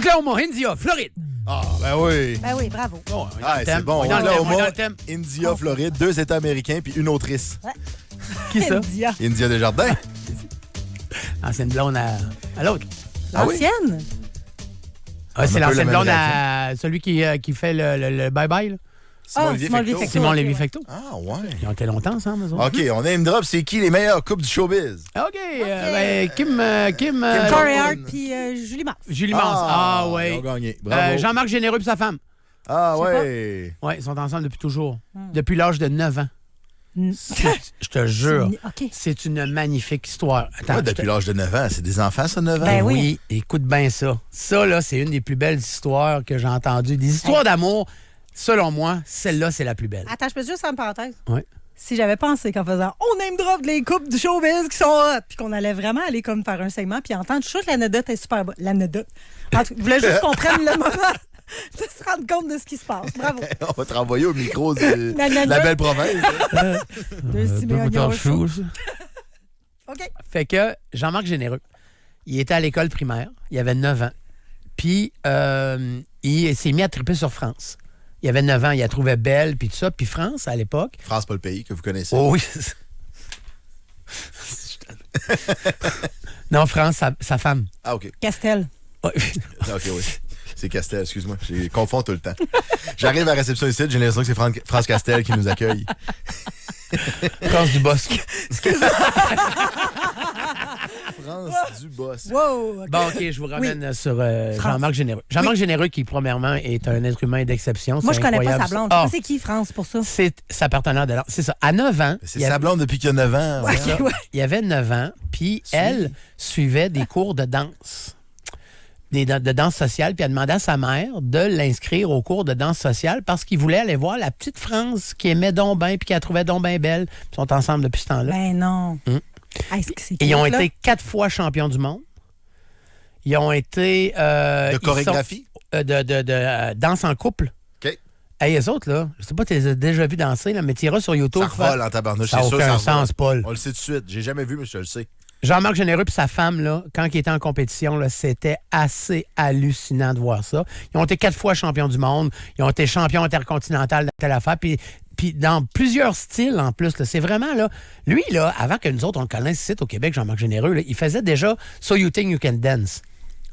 Oklahoma, India, Floride. Ah, ben oui. Ben oui, bravo. Bon, C'est bon. On est dans Oklahoma, le thème. India, Floride, 2 États américains puis une autrice. Qui ça? India. India Desjardins. Ancienne blonde à l'autre. Ah oui? L'ancienne? Ah, c'est un peu l'ancienne la même blonde à celui qui fait le bye-bye. Là. Simon Lévy-Fecteau. Simon ok, Lévy-Fecteau. Ah, ouais. Ils ont été longtemps ensemble, eux autres. OK, on name drop. C'est qui les meilleurs couples du showbiz? OK. Kim Corey Hart puis Julie Mars. Julie Mars. Ah, Ils ouais. ont gagné. Bravo. Jean-Marc Généreux et sa femme. Ah, Je sais ouais. Oui, ils sont ensemble depuis toujours. Depuis l'âge de 9 ans. Mm. Je te jure. OK. C'est une magnifique histoire. Attends, Ouais, depuis l'âge de 9 ans. C'est des enfants, ça, 9 ans? Ben oui. oui. Écoute bien ça. Ça, là, c'est une des plus belles histoires que j'ai entendues. Des histoires d'amour, selon moi, celle-là, c'est la plus belle. Attends, je peux juste faire une parenthèse? Oui. Si j'avais pensé qu'en faisant on name drop les couples du showbiz qui sont hot, puis qu'on allait vraiment aller comme faire un segment, puis entendre, je suis sûre que l'anecdote est super bonne. L'anecdote. En tout cas, je voulais juste qu'on prenne le moment de se rendre compte de ce qui se passe. Bravo. On va te renvoyer au micro de La la belle province. De Siméon Chaud. chose. OK. Fait que Jean-Marc Généreux, il était à l'école primaire, il avait 9 ans, puis il s'est mis à triper sur France. Il avait 9 ans, il la trouvait belle, puis tout ça. Puis France, à l'époque... France, pas le pays que vous connaissez. Oh oui. Non, France, sa femme. Ah, OK. Castel. Ouais. OK, oui. C'est Castel, excuse-moi. Je confonds tout le temps. J'arrive à la réception ici, j'ai l'impression que c'est France Castel qui nous accueille. France Dubosc. France Dubosc. Wow. OK. Bon, OK, je vous ramène sur Jean-Marc Généreux. Jean-Marc Généreux, qui, premièrement, est un être humain d'exception. Moi, c'est je connais pas incroyable, sa blonde. ça. Je sais pas c'est qui, France, pour ça. C'est sa partenaire de l'art. C'est ça. À 9 ans, C'est sa blonde depuis qu'il a 9 ans. Ouais, voyons. ouais. il avait 9 ans, puis elle suivait des cours de danse. De danse sociale, puis elle demandait à sa mère de l'inscrire au cours de danse sociale parce qu'il voulait aller voir la petite France qui aimait donc bien puis qu'elle trouvait donc bien belle. Ils sont ensemble depuis ce temps-là. Ben non. Hey, c'est Et ils ont cute, là. été 4 fois champions du monde. Ils ont été... De ils chorégraphie? sont, de danse en couple. OK. Hey, les autres, là, je sais pas, tu les as déjà vus danser, là, mais tu iras sur YouTube. Ça revole en tabarnouche, Ça n'a c'est sûr. aucun ça revole. sens, Paul. On le sait tout de suite. J'ai jamais vu, mais je le sais. Jean-Marc Généreux et sa femme, là, quand ils étaient en compétition, là, c'était assez hallucinant de voir ça. Ils ont été 4 fois champions du monde. Ils ont été champions intercontinentaux dans telle affaire. Puis dans plusieurs styles, en plus. Là. C'est vraiment, là... Lui, là, avant que nous autres, on le connaisse ici au Québec, Jean-Marc Généreux, là, il faisait déjà « So You Think You Can Dance »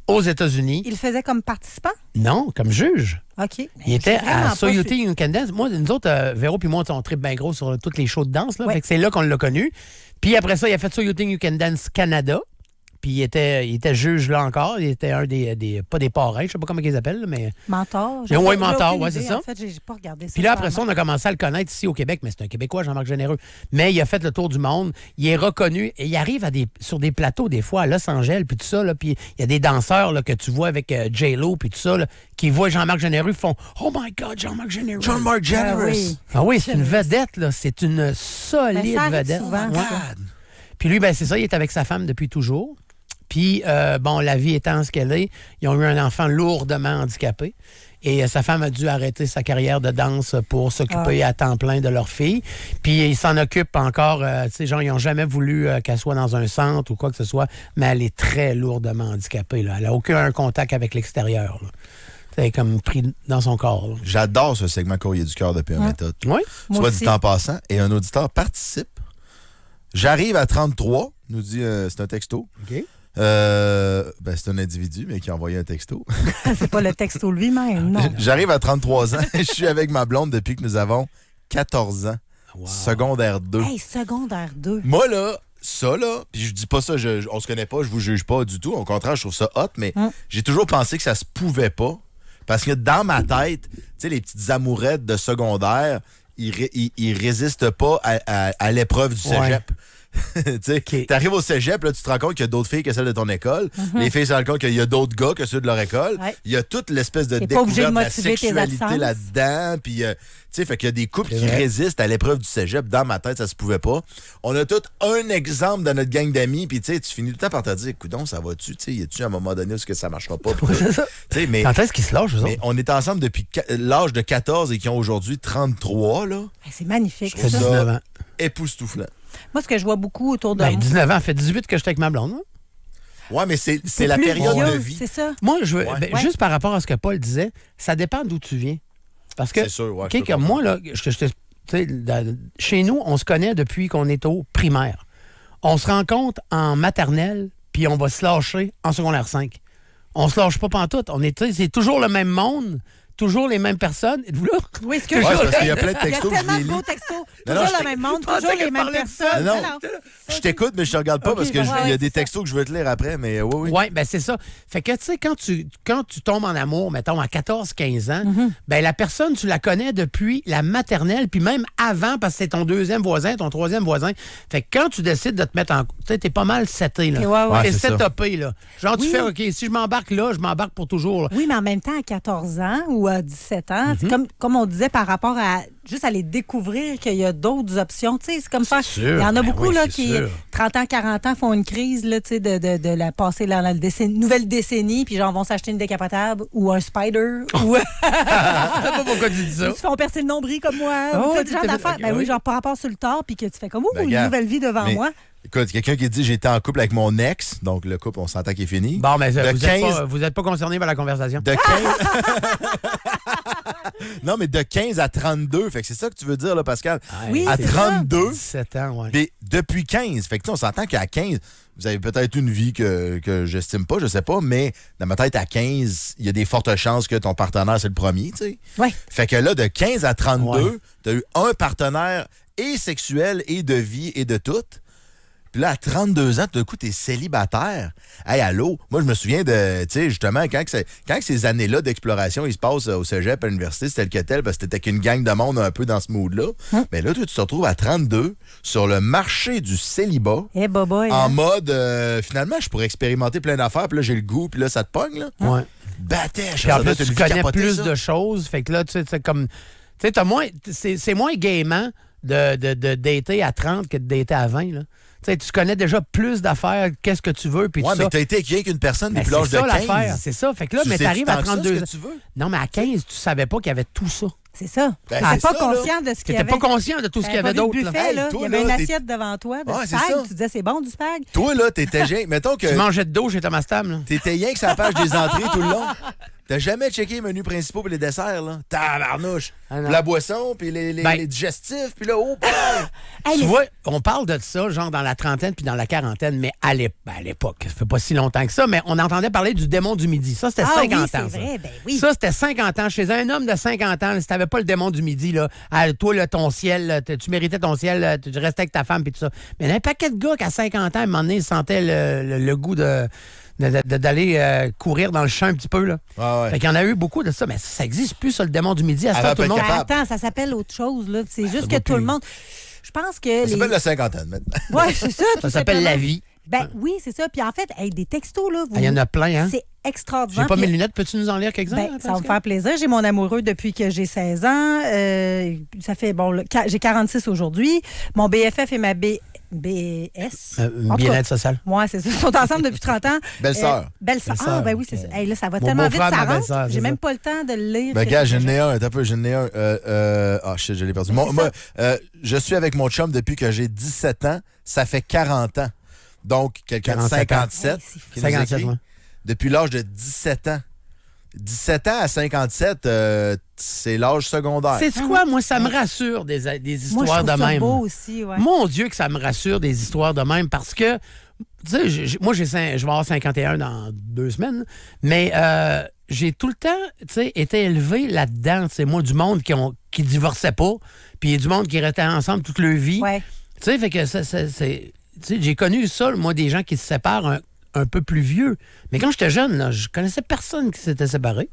aux États-Unis. Il le faisait comme participant? Non, comme juge. OK. Il était à So You Think Think You Can Dance. Moi, nous autres, Véro puis moi, on tripe bien gros sur toutes les shows de danse. Là. Ouais. Fait que c'est là qu'on l'a connu. Puis après ça, il a fait So You Think You Can Dance Canada. Puis il était juge là encore. Il était un des pas des parrains, je sais pas comment ils appellent, mais... Mentor. Oui, mentor, ouais, c'est ça. En fait, j'ai pas regardé ça. Puis là, après ça, on a commencé à le connaître ici au Québec, mais c'est un Québécois, Jean-Marc Généreux. Mais il a fait le tour du monde. Il est reconnu et il arrive sur des plateaux, des fois, à Los Angeles, puis tout ça. Là, puis il y a des danseurs là, que tu vois avec J-Lo, puis tout ça, là, qui voient Jean-Marc Généreux, font « Oh my God, Jean-Marc Généreux! » Jean-Marc Généreux. oui. Ah oui, c'est une vedette, là. C'est une solide Ben, ça arrive vedette. souvent, Ouais. ça. Puis lui, ben c'est ça, il est avec sa femme depuis toujours. Puis, bon, la vie étant ce qu'elle est, ils ont eu un enfant lourdement handicapé. Et sa femme a dû arrêter sa carrière de danse pour s'occuper à temps plein de leur fille. Puis, ils s'en occupent encore. Tu sais, genre, ils n'ont jamais voulu qu'elle soit dans un centre ou quoi que ce soit, mais elle est très lourdement handicapée. Là. Elle n'a aucun contact avec l'extérieur. Là. C'est comme pris dans son corps. Là. J'adore ce segment Courrier du cœur de P1 Méthode. Oui? Moi Soit aussi. dit en passant, et un auditeur participe. J'arrive à 33, nous dit, c'est un texto. OK. C'est un individu, mais qui a envoyé un texto. C'est pas le texto lui-même, non. J'arrive à 33 ans, je suis avec ma blonde depuis que nous avons 14 ans. Wow. Secondaire 2. Hey, secondaire 2. Moi, là, ça, là, puis je dis pas ça, on se connaît pas, je vous juge pas du tout. Au contraire, je trouve ça hot, mais j'ai toujours pensé que ça se pouvait pas. Parce que dans ma tête, tu sais, les petites amourettes de secondaire, ils résistent pas à l'épreuve du cégep. Tu sais, t'arrives au cégep, là, tu te rends compte qu'il y a d'autres filles que celles de ton école. Les filles se rendent compte qu'il y a d'autres gars que ceux de leur école. Ouais. Il y a toute l'espèce de T'es pas obligé de découverte de la motiver tes sexualité absences. là-dedans. Puis, tu sais, fait qu'il y a des couples C'est qui vrai. résistent à l'épreuve du cégep. Dans ma tête, ça se pouvait pas. On a tout un exemple dans notre gang d'amis. Puis, tu sais, tu finis tout le temps par te dire, coudonc, ça va-tu? Tu sais, y a-tu un moment donné où ça marchera pas? Pour eux? C'est ça. Tu sais, mais Quand est-ce qu'ils se lâchent, eux mais autres? on est ensemble depuis l'âge de 14 et qui ont aujourd'hui 33, là. Hey, c'est magnifique. Je trouve ça. ça 19 ans. époustouflant. Moi, ce que je vois beaucoup autour de Ben, moi. 19 ans, ça fait 18 que j'étais avec ma blonde. Hein? Ouais, mais c'est C'est la plus période vieux, de vie. C'est ça. Moi, je veux, Ouais. juste par rapport à ce que Paul disait, ça dépend d'où tu viens. Parce que, C'est sûr, ouais, OK, je peux comme moi, là, chez nous, on se connaît depuis qu'on est au primaire. On se rencontre en maternelle, puis on va se lâcher en secondaire 5. On se lâche pas pantoute. C'est toujours le même monde, toujours les mêmes personnes. Êtes-vous là? Oui, ce que Ouais, je c'est parce qu'il y a plein de Il y a textos que je tellement les de lis. beaux textos. Non, Toujours je le même monde, je pensais toujours qu'elle les mêmes parlait de ça. personnes. Non, Alors, je t'écoute, mais je te regarde pas Ok, parce que ouais, il y a c'est des ça. textos que je veux te lire après, mais oui. Oui, ben c'est ça. Fait que, tu sais, quand tu tombes en amour, mettons, à 14-15 ans, ben la personne, tu la connais depuis la maternelle, puis même avant, parce que c'est ton deuxième voisin, ton troisième voisin. Fait que quand tu décides de te mettre en... Tu sais, t'es pas mal seté, là. Ouais, T'es c'est ça. setupé, là. Genre, Oui. tu fais, OK, si je m'embarque là, je m'embarque pour toujours, là. Oui, mais en même temps, à 14 ans ou à 17 ans, c'est comme on disait par rapport à juste aller découvrir qu'il y a d'autres options. Tu sais, c'est comme ça. C'est sûr. Il y en a Ben beaucoup oui, là, c'est qui, sûr. 30 ans, 40 ans, font une crise là, tu sais, de la passer dans la nouvelle décennie, puis genre vont s'acheter une décapotable ou un spider ou Je sais pas pourquoi tu dis ça. ils se font percer le nombril comme moi. Oh, ou, tu sais, tout ce genre à fait. d'affaires. Ok, Ben oui, oui. genre par rapport sur le tard, puis que tu fais comme, ouh, Ben, une gars, nouvelle vie devant mais- moi. Écoute, quelqu'un qui dit j'étais en couple avec mon ex, donc le couple, on s'entend qu'il est fini. Bon, mais De vous êtes pas concerné par la conversation. De 15... non, mais de 15 à 32. Fait que c'est ça que tu veux dire, là, Pascal. Oui, à c'est ça. 32, 17 ans, ouais. mais depuis 15. Fait que tu sais, on s'entend qu'à 15, vous avez peut-être une vie que j'estime pas, je sais pas, mais dans ma tête, à 15, il y a des fortes chances que ton partenaire, c'est le premier, tu sais. Ouais. Fait que là, de 15 à 32, Ouais. tu as eu un partenaire et sexuel et de vie et de tout. Puis là, à 32 ans, tout d'un coup, t'es célibataire. Hey, allô? Moi, je me souviens de, tu sais, justement, quand ces années-là d'exploration, ils se passent au cégep, à l'université, c'est tel que tel, parce que t'étais qu'une gang de monde un peu dans ce mood-là. Mais là, toi, tu te retrouves à 32 sur le marché du célibat. Eh, boboy. En hein. mode, finalement, je pourrais expérimenter plein d'affaires, puis là, j'ai le goût, puis là, ça te pogne, là. Ouais. Batèche, Puis en ça doit plus, être tu une vie connais capotée, plus ça. de choses. Fait que là, tu sais, c'est comme. Tu sais, c'est moins gaiement de dater à 30 que de dater à 20, là. Tu sais, tu connais déjà plus d'affaires, qu'est-ce que tu veux, puis Ouais, tout mais ça. t'as été avec une personne Mais depuis c'est l'âge de ça 15. l'affaire, c'est ça. Fait que là, Tu mais sais-tu t'arrives à tant que ça, 32 ce ans. que tu veux? Non, mais à 15, tu savais pas qu'il y avait tout ça. C'est ça. Ben, T'es c'est pas ça, là. conscient de ce qu'il y T'étais avait. pas conscient de tout ce qu'il y avait d'autre, là. Buffet, Hey, là. toi, Il y avait là, une t'es- assiette devant toi de Ouais, c'est spag. ça. Tu disais, c'est bon du spag? Toi, là, t'étais gêné. Mettons que Tu mangeais de dos chez Thomas Tam, là. t'étais rien que sur la page des entrées tout le long. T'as jamais checké les menus principaux et les desserts, là? Tabarnouche. Ah, non. Puis la boisson, puis les Ben- digestifs, puis là, oh, boy! Hey, Tu mais vois, on parle de ça, genre dans la trentaine puis dans la quarantaine, mais à l'époque, ça fait pas si longtemps que ça, mais on entendait parler du démon du midi. Ça, c'était Ah 50 oui, ans. c'est ça. vrai, ben oui. Ça, c'était 50 ans. Chez un homme de 50 ans, si t'avais pas le démon du midi, là, toi, là, ton ciel, là, tu méritais ton ciel, là, tu restais avec ta femme puis tout ça. Mais il y a un paquet de gars qu'à 50 ans, à un moment donné, ils sentaient le goût d'aller courir dans le champ un petit peu. Là. Ah ouais. Fait qu'il y en a eu beaucoup de ça, mais ça n'existe plus, ça, le démon du midi. À ce Avant temps, tout le pas monde... être capable. Attends, ça s'appelle autre chose. Là. C'est juste que va tout le plus. monde... Je pense que... Ça les... s'appelle la cinquantaine, maintenant. Ouais, c'est ça. Ça s'appelle la vie. Ben oui, c'est ça. Puis en fait, hey, des textos, là, Il y en a plein, hein? c'est extraordinaire. J'ai pas Puis- mes lunettes, peux-tu nous en lire quelques-uns? Ben, ça va me Pascal? faire plaisir. J'ai mon amoureux depuis que j'ai 16 ans. Ça fait, j'ai 46 aujourd'hui. Mon BFF et ma BS. En tout cas, Bien-être social. ouais, c'est ça. Ils sont ensemble depuis 30 ans. Belle-sœur. Belle-sœur. Ah, Belle-sœur, ben oui, c'est ça. Hey, là, ça va Mon tellement vite, beau-frère, ça ma rentre. belle-sœur, J'ai c'est même ça. pas le temps de le lire. Ben, que gars, c'est j'en déjà. ai un. Attends un peu, j'en ai un. Shit, je l'ai perdu. Ben, c'est Moi, je suis avec mon chum depuis que j'ai 17 ans. Ça fait 40 ans. Donc, quelqu'un de 47 ans. 57. Hey, c'est fou. qui nous 57, écrit. ouais. Depuis l'âge de 17 ans. 17 ans à 57, c'est l'âge secondaire. C'est quoi? Moi, ça me rassure des Moi, je histoires trouve de ça même. beau aussi, ouais. Mon Dieu, que ça me rassure des histoires de même parce que, tu sais, moi, je vais avoir 51 dans 2 semaines, mais j'ai tout le temps, tu sais, été élevé là-dedans. C'est moi, du monde qui divorçait pas, puis il y a du monde qui restait ensemble toute leur vie. Ouais. Tu sais, fait que c'est. Tu sais, j'ai connu ça, moi, des gens qui se séparent un peu plus vieux. Mais quand j'étais jeune, là, je connaissais personne qui s'était séparé.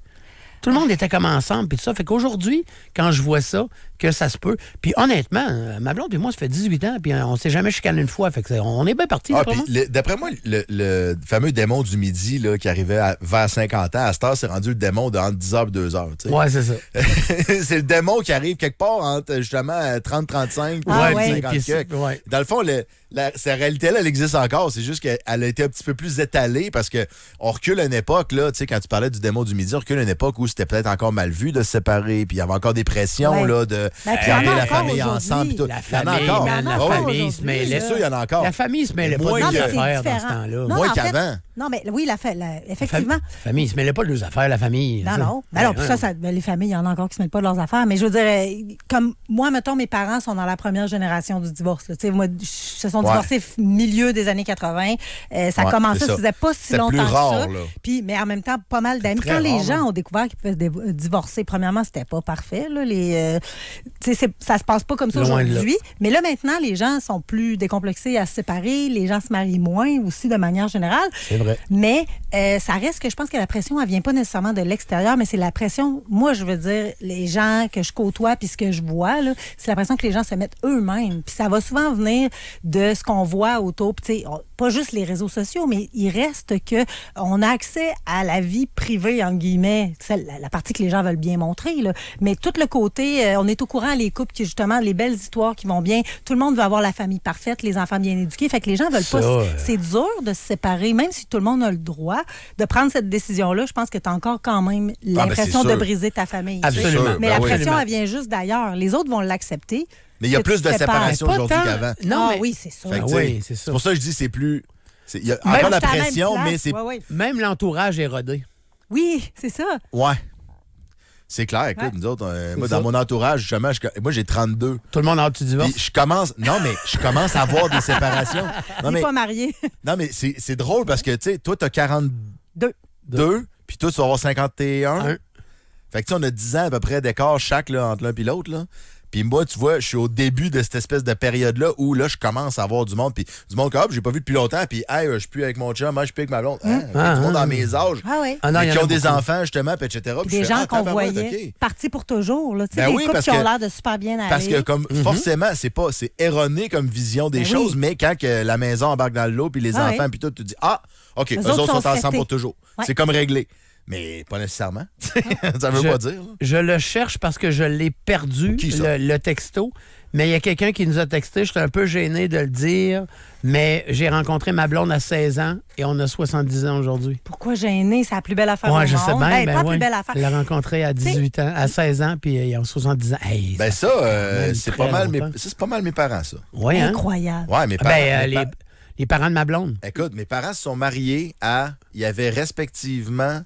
Tout le monde était comme ensemble, puis tout ça. Fait qu'aujourd'hui, quand je vois ça, que ça se peut. Puis honnêtement, ma blonde et moi, ça fait 18 ans, puis on s'est jamais chicané une fois. Fait que on est bien partis. Ah, puis d'après moi, le fameux démon du midi là, qui arrivait vers 50 ans, à cette heure, c'est rendu le démon de entre 10h et 2h. Tu sais. Ouais, c'est ça. C'est le démon qui arrive quelque part entre justement 30-35 Ah, et ouais. 50 Puis quelques. ouais. Dans le fond, Cette réalité-là, elle existe encore. C'est juste qu'elle a été un petit peu plus étalée parce qu'on recule à une époque, là, tu sais, quand tu parlais du démon du midi, on recule à une époque où c'était peut-être encore mal vu de se séparer, puis il y avait encore des pressions là, de garder la famille ensemble. Puis tout. La Il y en a famille, encore. man, la famille se mêlait. C'est sûr, il y en a encore. La famille se mêlait pas Moins de que- leurs affaires dans ce différent. temps-là. Non, Moins en fait, qu'avant. Non, mais oui, effectivement. La famille se mêlait pas de leurs affaires, la famille. Non. Alors, puis les familles, il y en a encore qui ne se mêlent pas de leurs affaires. Mais je veux dire, comme moi, mettons, mes parents sont dans la première génération du divorce. Tu sais, moi, ils se sont divorcés milieu des années 80. Ça a commencé, ça faisait pas si C'était longtemps plus rare, que ça. là. Puis, mais en même temps, pas mal d'amis. très Quand les rare, gens ont découvert qu'ils pouvaient se divorcer, premièrement, c'était pas parfait. Là, tu sais, ça se passe pas comme ça Loin de là. aujourd'hui. Mais là, maintenant, les gens sont plus décomplexés à se séparer. Les gens se marient moins aussi, de manière générale. C'est vrai. Mais ça reste que je pense que la pression, elle vient pas nécessairement de l'extérieur, mais c'est la pression, moi, je veux dire, les gens que je côtoie puis ce que je vois, là, c'est la pression que les gens se mettent eux-mêmes. Puis ça va souvent venir de ce qu'on voit autour. Puis, tu sais, pas juste les réseaux sociaux, mais il reste que on a accès à la vie privée, entre guillemets, la partie que les gens veulent bien montrer, là. Mais tout le côté, on est au courant, les couples, qui justement, les belles histoires qui vont bien, tout le monde veut avoir la famille parfaite, les enfants bien éduqués. Fait que les gens veulent pas. C'est dur de se séparer, même si tout le monde a le droit de prendre cette décision-là. Je pense que tu as encore quand même l'impression c'est de sûr. briser ta famille. Absolument. Mais Ben la oui. pression, elle vient juste d'ailleurs. Les autres vont l'accepter. Mais il y a que plus tu de te sépares. séparation Pas aujourd'hui tant. qu'avant. Non, mais oui, c'est ça. Fait que, Ah tu sais, oui, c'est ça. c'est pour ça que je dis c'est plus. Il y a Même encore la J'étais à la même pression, place. mais c'est. Ouais. même l'entourage est rodé. Oui, c'est ça. Ouais. C'est clair. Écoute, Ouais. nous autres, moi, ça. dans mon entourage, justement, moi, j'ai 32. Tout le monde a hâte du divorce. Puis je commence. Non, mais je commence à avoir des séparations. Non, Il mais, n'est pas marié. non, mais c'est drôle parce que, tu sais, toi, t'as 42, puis toi, tu vas avoir 51. Un. Fait que, tu sais, on a 10 ans à peu près d'écart chaque là, entre l'un et l'autre, là. Puis moi, tu vois, je suis au début de cette espèce de période-là où là, je commence à voir du monde. Puis du monde que j'ai pas vu depuis longtemps. Puis, hey, je suis plus avec mon chum, je suis plus avec ma blonde. Du monde dans mes âges. Ah oui. Ah non, il y en qui a ont des beaucoup. enfants, justement, puis etc. Puis Des je fais, gens qu'on tabarouette, voyait OK. partis pour toujours. Là. Tu sais, Ben des oui, couples parce qui ont que- l'air de super bien aller. Parce que, comme, forcément, c'est erroné comme vision des Ben choses, oui. mais quand que la maison embarque dans le lot, puis les Ah enfants, oui. puis tout, tu dis, OK, eux Eux autres autres sont sont ensemble setés. pour toujours. Ouais. C'est comme réglé. Mais pas nécessairement. Ça veut Je- pas dire. là. Je le cherche parce que je l'ai perdu, Qui, ça? le texto. Mais il y a quelqu'un qui nous a texté. J'étais un peu gêné de le dire, mais j'ai rencontré ma blonde à 16 ans et on a 70 ans aujourd'hui. Pourquoi gêner? C'est la plus belle affaire Ouais, au je monde. sais bien. Ben, ben pas la ouais. plus belle affaire. Je l'ai rencontré à 18 ans, à 16 ans, puis ils ont 70 ans. Hey, Ben ça ça, même c'est très pas mal longtemps. c'est pas mal mes parents, ça. ouais, hein? Incroyable. Ouais, mes parents. Ben, mes les parents de ma blonde. Écoute, mes parents se sont mariés il y avait respectivement,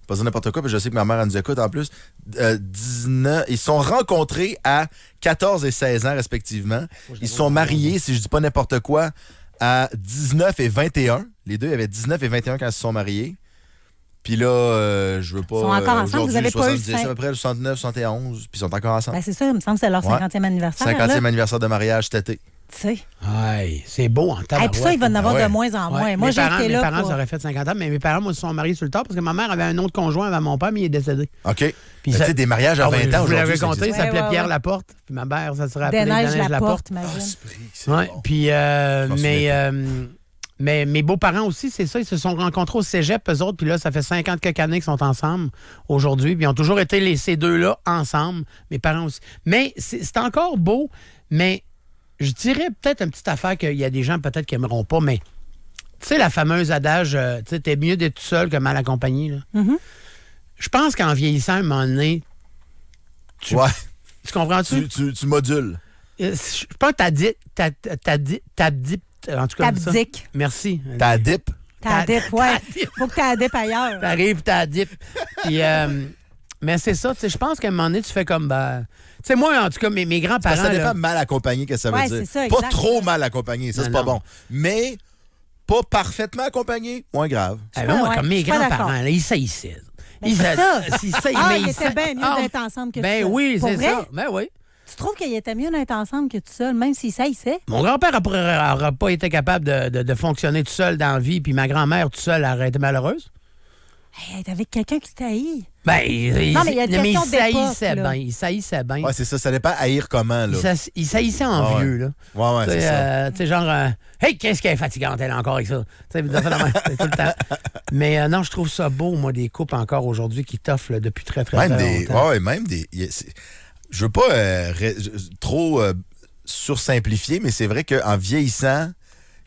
pas dire n'importe quoi, parce que je sais que ma mère elle nous écoute en plus, 19, ils se sont rencontrés à 14 et 16 ans respectivement. Ils se sont mariés, si je dis pas n'importe quoi, à 19 et 21. Les deux avaient 19 et 21 quand ils se sont mariés. Puis là, je veux pas. Ils sont encore ensemble, aujourd'hui, vous avez pas eu 70, à peu près 69, 71, puis ils sont encore ensemble. Ben, c'est ça, il me semble que c'est leur Ouais. 50e anniversaire. 50e là. anniversaire de mariage cet été. Tu sais. Aïe, c'est beau en Et tabarouette. puis ça, il va en avoir Ah ouais. de moins en moins. Ouais, Moi, mes j'ai parents, été mes là. parents, pour- ça aurait fait 50 ans, mais mes parents, moi, se sont mariés sur le tard parce que ma mère avait un autre conjoint avant mon père, mais il est décédé. OK. Puis Mais ça- tu sais, des mariages à Ah 20 oui, ans je vous aujourd'hui. l'avais ça compté, existe. il s'appelait Ouais, Pierre ouais. Laporte. Puis ma mère, ça serait appelé Des neiges Des Neiges la porte, Ah, imagine. c'est Ouais, bon. puis, m'en souviens mais mes beaux-parents aussi, c'est ça, ils se sont rencontrés au cégep, eux autres, puis là, ça fait 50 quelques années qu'ils sont ensemble aujourd'hui, puis ils ont toujours été ces deux-là ensemble, mes parents aussi. Mais c'est encore beau, mais je dirais peut-être une petite affaire qu'il y a des gens peut-être qui n'aimeront pas, mais tu sais, la fameuse adage, tu sais, t'es mieux d'être tout seul que mal accompagné, là. Mhm. Je pense qu'en vieillissant, à un moment donné, Ouais, tu comprends-tu? tu modules. Je pense que t'abdiques, en tout cas, ça. T'abdiques. Merci. T'as dip. T'as dip, ouais. Faut que t'as dip ailleurs. T'arrives, t'as dip. Puis, mais c'est ça, tu sais, je pense qu'à un moment donné, tu fais comme, ben... Tu sais, moi, en tout cas, mes Parce grands-parents... que ça dépend là, mal accompagné, qu'est-ce que ça veut Ouais, dire. c'est ça, Pas exact. trop mal accompagné, ça, Non, c'est pas non. bon. Mais pas parfaitement accompagné, moins grave. moi, ouais, comme mes je suis pas grands-parents, d'accord. là, ils saillissaient. Ben, c'est ça. Ah, mais il était bien mieux d'être ensemble que Ben tout seul. oui, Pour c'est vrai? ça. Ben oui. Tu trouves qu'il était mieux d'être ensemble que tout seul, même s'il saillissait? Mon grand-père n'aurait pas été capable de fonctionner tout seul dans la vie, puis ma grand-mère tout seule aurait été malheureuse. Hey, t'es avec quelqu'un qui t'haït. Ben, Non, mais il y a une question il d'époque, saillissait là. bien. Il saillissait bien. Ouais, c'est ça, ça dépend haïr comment, là. Il saillissait en Ah ouais. vieux, là. Ouais, ouais, Tu c'est sais, ça. tu sais, genre, hey, qu'est-ce qu'elle est fatigante, elle, encore avec ça. Tu sais, vous avez fait la même, c'est tout le temps. Mais non, je trouve ça beau, moi, des couples encore aujourd'hui qui t'offrent là, depuis très, très, Même très des. longtemps. Ouais, même des. Je veux pas trop sursimplifier, mais c'est vrai qu'en vieillissant,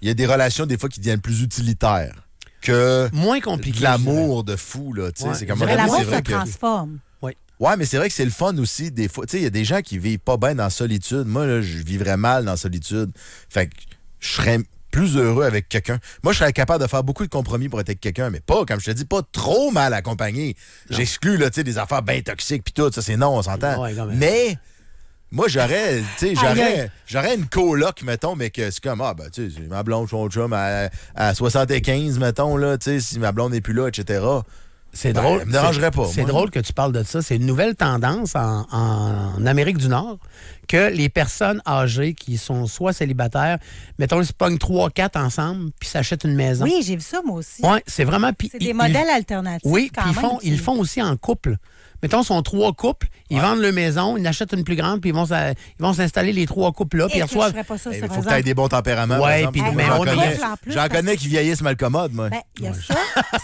il y a des relations, des fois, qui deviennent plus utilitaires que Moins compliqué. de l'amour de fou, là. Tu sais, Ouais. c'est comme Mais à un moment L'amour donné, c'est se vrai que... transforme. Ouais, mais c'est vrai que c'est le fun aussi, des fois. Tu sais, il y a des gens qui vivent pas bien dans la solitude. Moi, là, je vivrais mal dans la solitude. Fait que je serais plus heureux avec quelqu'un. Moi, je serais capable de faire beaucoup de compromis pour être avec quelqu'un, mais pas, comme je te dis, pas trop mal accompagné. J'exclus, là, tu sais, des affaires bien toxiques puis tout. Ça, c'est non, on s'entend. Ouais, quand même. Mais... Moi, j'aurais, tu sais, Aïe, aïe. j'aurais une coloc, mettons, mais que c'est comme, tu sais, c'est ma blonde, son chum, à 75, mettons, là, tu sais, si ma blonde n'est plus là, etc. C'est Ben, drôle. ça me dérangerait pas, C'est moi. drôle que tu parles de ça. C'est une nouvelle tendance en Amérique du Nord que les personnes âgées qui sont soit célibataires, mettons, ils se pognent 3-4 ensemble puis s'achètent une maison. Oui, j'ai vu ça, moi aussi. Oui, c'est vraiment. Puis C'est des modèles alternatifs. Oui, quand puis même, ils le font aussi en couple. Mettons, ils sont 3 couples, ils vendent leur maison, ils achètent une plus grande, puis ils vont s'installer les 3 couples-là, puis ils Je reçoivent. ferais pas ça, Il ça, faut par que tu aies exemple. des bons tempéraments. par Ouais, exemple. puis- Moi, mais j'en on est- connais, en plus, j'en parce connais que- qui vieillissent mal commodes, moi. Ben, il y a ça,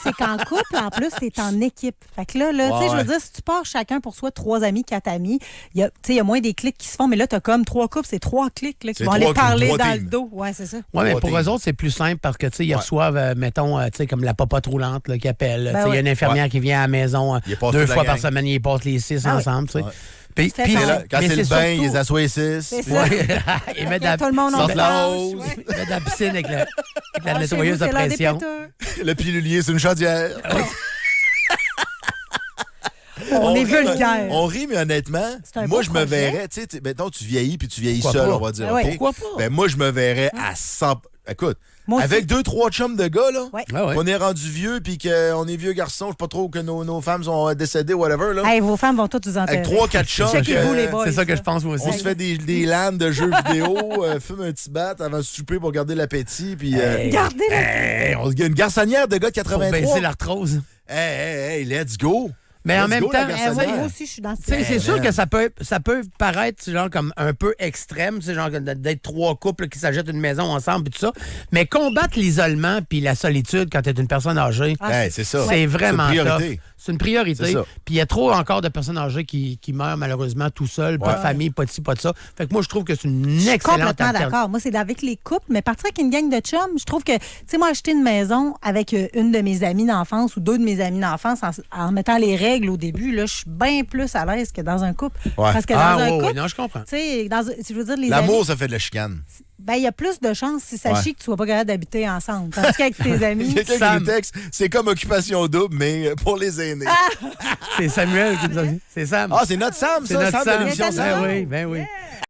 c'est qu'en couple, en plus, t'es en équipe. Fait que là, tu sais, je veux dire, si tu pars chacun pour soi 3 amis, 4 amis, il y a, tu sais, il y a moins des clics qui se font, mais là, t'as comme 3 couples, c'est 3 clics là, qui C'est vont aller 3 parler clics, 3 dans teams. le dos. Ouais, c'est ça. Oui, mais Trois pour teams. eux autres, c'est plus simple parce que, tu sais, ils reçoivent, mettons, tu sais, comme la popote roulante là, qui appelle. Tu sais, il y a ouais. une infirmière qui vient à la maison Ils passent 2 toute la fois par gang. semaine, ils passent les 6 Ah oui. ensemble, tu sais. Ouais. Puis, Tu fais puis- ton- Et là, quand mais c'est le c'est bain, surtout- ils les assoient 6. C'est ça. Ouais. Ils mettent Tout le monde en sortent la mélange, hausse. ouais. Ils mettent dans la piscine avec la Ah, chez nettoyeuse vous, de c'est l'heure des pression. péteux. Le pilulier, c'est une chaudière. On est rit, vulgaire. On rit, mais honnêtement, C'est un moi, beau je me projet. verrais, tu sais, mettons, tu vieillis puis tu vieillis Pourquoi seul, pas? on va dire. Ah ouais. OK? Pourquoi pas? Ben, moi, je me verrais à 100. Écoute, Moi aussi. avec 2-3 chums de gars, là, Ouais. Ouais, ouais. qu'on est rendu vieux puis qu'on est vieux garçons, je sais pas trop que nos femmes sont décédées, whatever, là. Hey, vos femmes vont toutes vous enterrer. Avec 3-4 chums. Checkez-vous, les boys. C'est ça que je pense, moi aussi. On se fait des LAN de jeux vidéo, fume un petit bat avant de souper pour garder l'appétit, puis Gardez le... on se une garçonnière de gars de Pour 83. baisser l'arthrose. Hey, let's go! Mais en Let's même go, la temps, garçonnière. Moi aussi, je suis dans ce Tu sais, c'est sûr que ça peut paraître genre comme un peu extrême, tu sais, genre d'être 3 couples qui s'achètent une maison ensemble et tout ça. Mais combattre l'isolement puis la solitude quand tu es une personne âgée, Ah, Hey, c'est ça. c'est vraiment C'est une tough. priorité. C'est une priorité. C'est ça. Puis il y a trop encore de personnes âgées qui meurent malheureusement tout seuls, pas de famille, pas de ci, pas de ça. Fait que moi, je trouve que c'est une Je suis excellente complètement alternative. d'accord. Moi, c'est avec les couples, mais partir avec une gang de chums, je trouve que, tu sais, moi, acheter une maison avec une de mes amies d'enfance ou 2 de mes amies d'enfance en mettant les règles au début, là, je suis bien plus à l'aise que dans un couple. Ouais. Parce que dans Ah, un oui, couple, oui, non, je comprends. tu sais, je veux dire, les L'amour, amis, ça fait de la chicane. ben, il y a plus de chances si ça Ouais. chie que tu sois pas capable d'habiter ensemble. Tandis qu'avec tes Il y amis, a quelqu'un qui Sam. nous texte, c'est comme occupation double, mais pour les aînés. C'est Samuel qui nous a dit. C'est Sam. Ah, c'est notre Sam, c'est ça, notre Sam de Sam. l'émission Sam. Sam. Ben oui, ben oui.